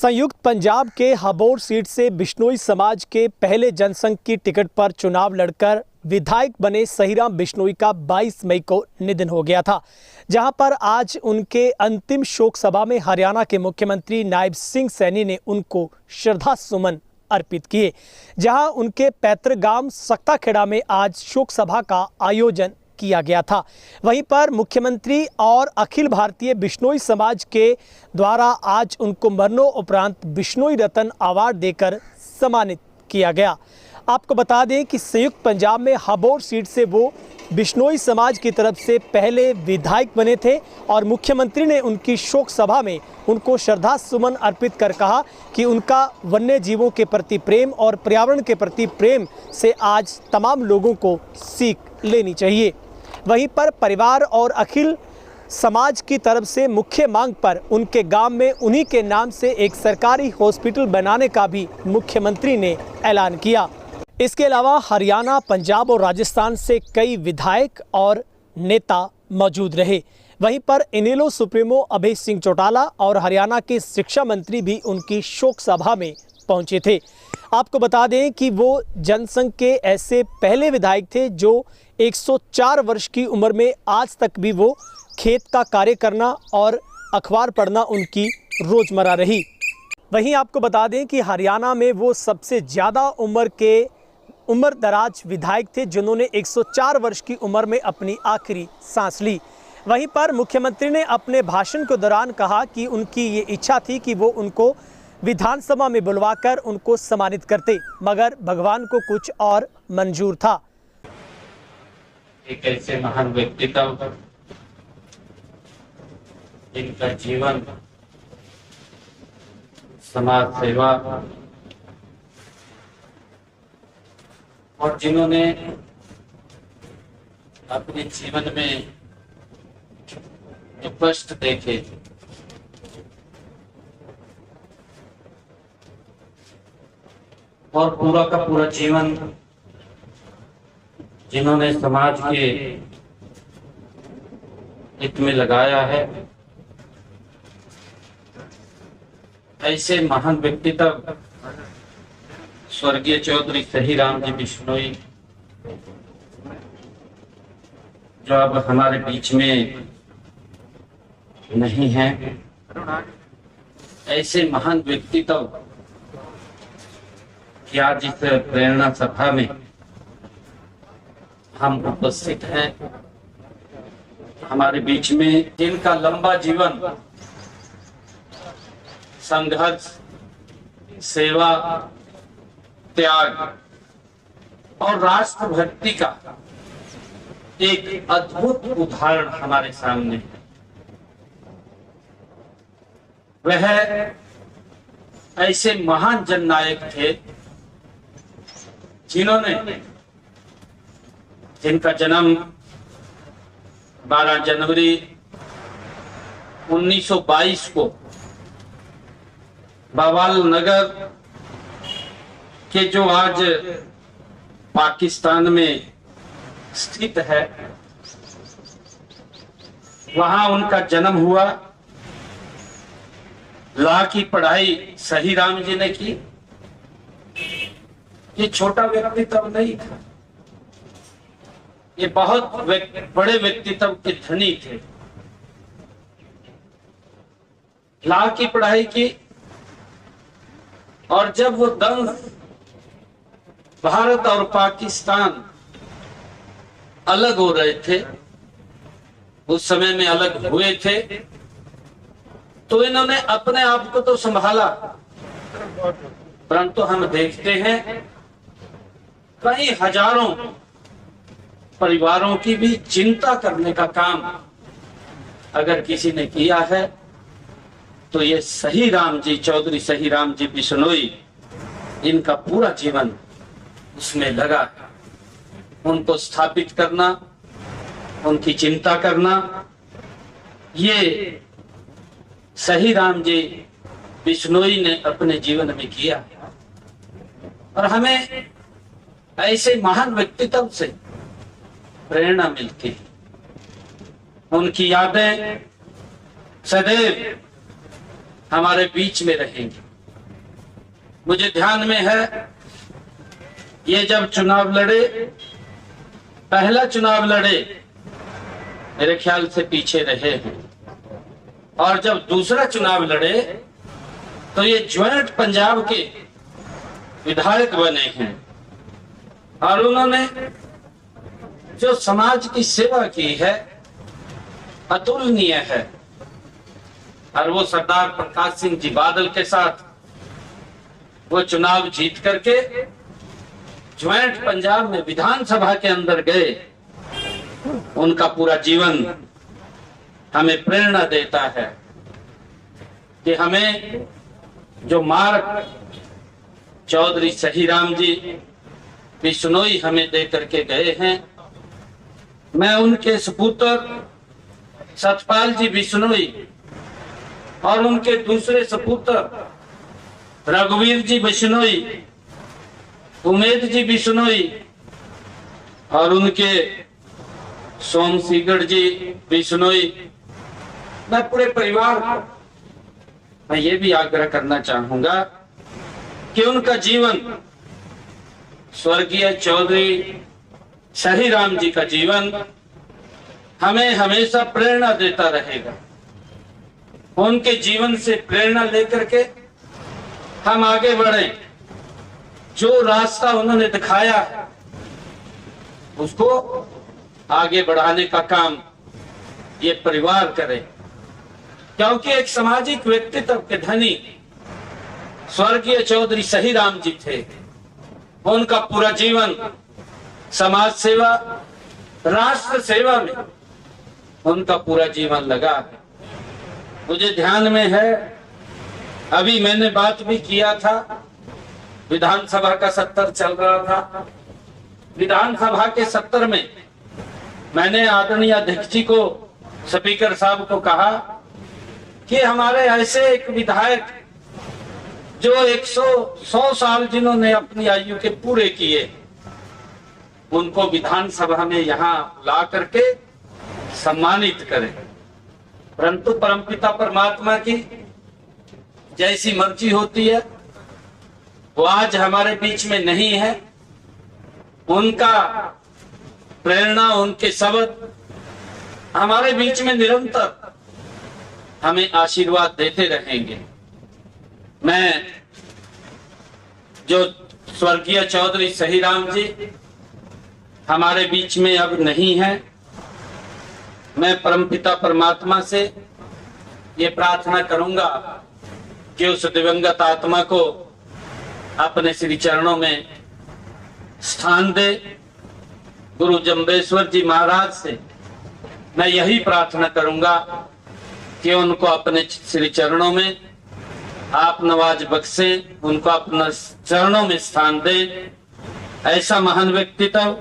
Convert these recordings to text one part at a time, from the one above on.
संयुक्त पंजाब के हबोर सीट से बिश्नोई समाज के पहले जनसंघ की टिकट पर चुनाव लड़कर विधायक बने सहीराम बिश्नोई का 22 मई को निधन हो गया था, जहां पर आज उनके अंतिम शोक सभा में हरियाणा के मुख्यमंत्री नायब सिंह सैनी ने उनको श्रद्धा सुमन अर्पित किए। जहां उनके पैतृक गांव सक्ताखेड़ा में आज शोक सभा का आयोजन किया गया था। वहीं पर मुख्यमंत्री और अखिल भारतीय बिश्नोई समाज के द्वारा आज उनको मरणोपरांत बिश्नोई रत्न अवार्ड देकर सम्मानित किया गया। आपको बता दें कि संयुक्त पंजाब में हबोर सीट से वो बिश्नोई समाज की तरफ से पहले विधायक बने थे और मुख्यमंत्री ने उनकी शोक सभा में उनको श्रद्धा सुमन अर्पित कर कहा कि उनका वन्य जीवों के प्रति प्रेम और पर्यावरण के प्रति प्रेम से आज तमाम लोगों को सीख लेनी चाहिए। वहीं पर परिवार और अखिल समाज की तरफ से मुख्य मांग पर उनके गांव में उन्हीं के नाम से एक सरकारी हॉस्पिटल बनाने का भी मुख्यमंत्री ने ऐलान किया। इसके अलावा हरियाणा, पंजाब और राजस्थान से कई विधायक और नेता मौजूद रहे। वहीं पर इनेलो सुप्रीमो अभय सिंह चौटाला और हरियाणा के शिक्षा मंत्री भी उनकी शोक सभा में पहुंचे थे। आपको बता दें कि वो जनसंघ के ऐसे पहले विधायक थे जो 104 वर्ष की उम्र में आज तक भी वो खेत का कार्य करना और अखबार पढ़ना उनकी रोजमर्रा रही। वहीं आपको बता दें कि हरियाणा में वो सबसे ज़्यादा उम्र दराज विधायक थे जिन्होंने 104 वर्ष की उम्र में अपनी आखिरी सांस ली। वहीं पर मुख्यमंत्री ने अपने भाषण के दौरान कहा कि उनकी ये इच्छा थी कि वो उनको विधानसभा में बुलवाकर उनको सम्मानित करते, मगर भगवान को कुछ और मंजूर था। एक ऐसे महान व्यक्तित्व जिनका जीवन समाज सेवा और जिन्होंने अपने जीवन में जो कष्ट देखे और पूरा का पूरा जीवन जिन्होंने समाज के हित में लगाया है, ऐसे महान व्यक्तित्व स्वर्गीय चौधरी सहीराम जी बिश्नोई जो अब हमारे बीच में नहीं हैं, ऐसे महान व्यक्तित्व कि आज इस प्रेरणा सभा में हम उपस्थित हैं। हमारे बीच में जिनका लंबा जीवन संघर्ष, सेवा, त्याग और राष्ट्रभक्ति का एक अद्भुत उदाहरण हमारे सामने है। वह ऐसे महान जननायक थे जिनका जन्म 12 जनवरी 1922 को बावाल नगर के जो आज पाकिस्तान में स्थित है वहां उनका जन्म हुआ। लॉ की पढ़ाई सहीराम जी ने की। ये छोटा व्यक्तित्व नहीं था, ये बहुत बड़े व्यक्तित्व के धनी थे। लॉ की पढ़ाई की और जब वो दंग भारत और पाकिस्तान अलग हो रहे थे, उस समय में अलग हुए थे, तो इन्होंने अपने आप को तो संभाला, परंतु हम देखते हैं कई हजारों परिवारों की भी चिंता करने का काम अगर किसी ने किया है तो ये सहीराम जी, चौधरी सहीराम जी बिश्नोई, इनका पूरा जीवन उसमें लगा। उनको स्थापित करना, उनकी चिंता करना, ये सहीराम जी बिश्नोई ने अपने जीवन में किया। और हमें ऐसे महान व्यक्तित्व से प्रेरणा मिलती है। उनकी यादें सदैव हमारे बीच में रहेंगी। मुझे ध्यान में है, ये जब चुनाव लड़े, पहला चुनाव लड़े, मेरे ख्याल से पीछे रहे हैं, और जब दूसरा चुनाव लड़े तो ये ज्वाइंट पंजाब के विधायक बने हैं। और उन्होंने जो समाज की सेवा की है अतुलनीय है। और वो सरदार प्रकाश सिंह जी बादल के साथ वो चुनाव जीत करके ज्वाइंट पंजाब में विधानसभा के अंदर गए। उनका पूरा जीवन हमें प्रेरणा देता है कि हमें जो मार्ग चौधरी सहीराम जी बिश्नोई हमें दे करके गए हैं, मैं उनके सपूत्र सतपाल जी बिश्नोई और उनके दूसरे सपूत्र रघुवीर जी बिश्नोई, उमेद जी बिश्नोई और उनके सोम सीगढ़ जी बिश्नोई, मैं पूरे परिवार को मैं ये भी आग्रह करना चाहूंगा कि उनका जीवन, स्वर्गीय चौधरी सहीराम जी का जीवन हमें हमेशा प्रेरणा देता रहेगा। उनके जीवन से प्रेरणा लेकर के हम आगे बढ़ें। जो रास्ता उन्होंने दिखाया है उसको आगे बढ़ाने का काम ये परिवार करे, क्योंकि एक सामाजिक व्यक्तित्व के धनी स्वर्गीय चौधरी सहीराम जी थे। उनका पूरा जीवन समाज सेवा, राष्ट्र सेवा में उनका पूरा जीवन लगा है। मुझे ध्यान में है, अभी मैंने बात भी किया था, विधानसभा का सत्र चल रहा था। विधानसभा के सत्र में मैंने आदरणीय अध्यक्ष जी को, स्पीकर साहब को कहा कि हमारे ऐसे एक विधायक जो 100 साल जिन्होंने अपनी आयु के पूरे किए, उनको विधानसभा में यहाँ ला करके सम्मानित करें। परंतु परमपिता परमात्मा की जैसी मर्जी होती है, वो आज हमारे बीच में नहीं है। उनका प्रेरणा, उनके शब्द हमारे बीच में निरंतर हमें आशीर्वाद देते रहेंगे। मैं जो स्वर्गीय चौधरी सहीराम जी हमारे बीच में अब नहीं है, मैं परमपिता परमात्मा से ये प्रार्थना करूंगा कि उस दिवंगत आत्मा को अपने श्री चरणों में स्थान दे। गुरु जम्बेश्वर जी महाराज से मैं यही प्रार्थना करूंगा कि उनको अपने श्री चरणों में आप नवाज बख्शें, उनको अपने चरणों में स्थान दें। ऐसा महान व्यक्तित्व,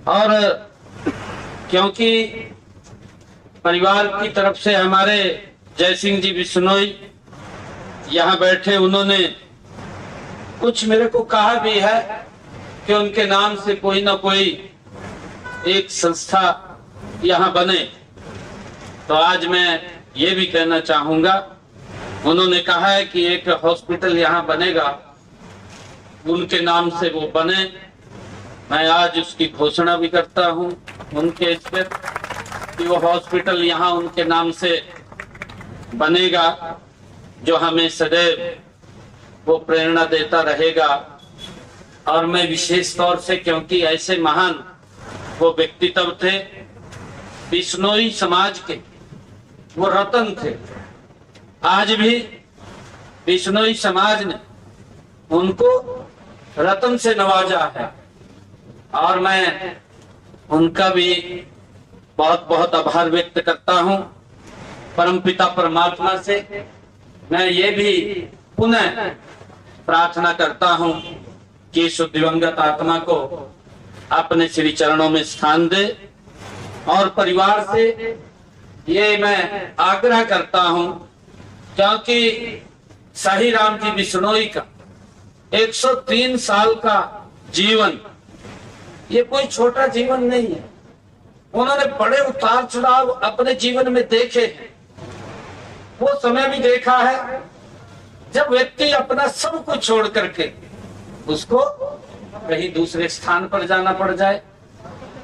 और क्योंकि परिवार की तरफ से हमारे जयसिंह जी बिश्नोई यहाँ बैठे, उन्होंने कुछ मेरे को कहा भी है कि उनके नाम से कोई ना कोई एक संस्था यहाँ बने। तो आज मैं ये भी कहना चाहूंगा, उन्होंने कहा है कि एक हॉस्पिटल यहाँ बनेगा, उनके नाम से वो बने। मैं आज उसकी घोषणा भी करता हूँ उनके इस पर कि वो हॉस्पिटल यहाँ उनके नाम से बनेगा, जो हमें सदैव वो प्रेरणा देता रहेगा। और मैं विशेष तौर से, क्योंकि ऐसे महान वो व्यक्तित्व थे, बिश्नोई समाज के वो रतन थे। आज भी बिश्नोई समाज ने उनको रतन से नवाजा है, और मैं उनका भी बहुत बहुत आभार व्यक्त करता हूं। परमपिता परमात्मा से मैं ये भी पुनः प्रार्थना करता हूं कि इस दिवंगत आत्मा को अपने श्री चरणों में स्थान दे। और परिवार से ये मैं आग्रह करता हूं, क्योंकि सहीराम जी बिश्नोई का 103 साल का जीवन ये कोई छोटा जीवन नहीं है। उन्होंने बड़े उतार चढ़ाव अपने जीवन में देखे हैं। वो समय भी देखा है जब व्यक्ति अपना सब कुछ छोड़ करके उसको कहीं दूसरे स्थान पर जाना पड़ जाए,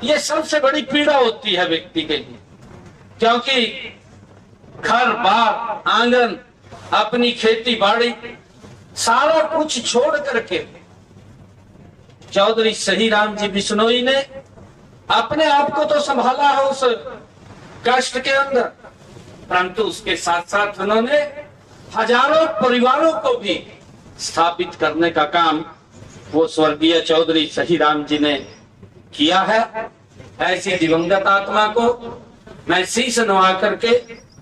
ये सबसे बड़ी पीड़ा होती है व्यक्ति के लिए। क्योंकि घर बार आंगन, अपनी खेती बाड़ी, सारा कुछ छोड़ करके चौधरी सही राम जी बिश्नोई ने अपने आप को तो संभाला है उस कष्ट के अंदर, परंतु उसके साथ साथ उन्होंने हजारों परिवारों को भी स्थापित करने का काम वो स्वर्गीय चौधरी सही राम जी ने किया है। ऐसी दिवंगत आत्मा को मैं शीश नवा करके,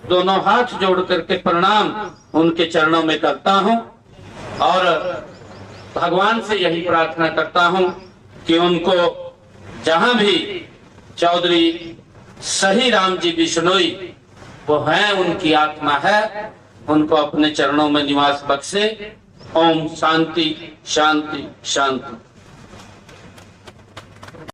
दोनों हाथ जोड़ करके प्रणाम उनके चरणों में करता हूं और भगवान से यही प्रार्थना करता हूं कि उनको जहां भी चौधरी सही राम जी बिश्नोई वो हैं, उनकी आत्मा है, उनको अपने चरणों में निवास बख्शे। ओम शांति शांति शांति।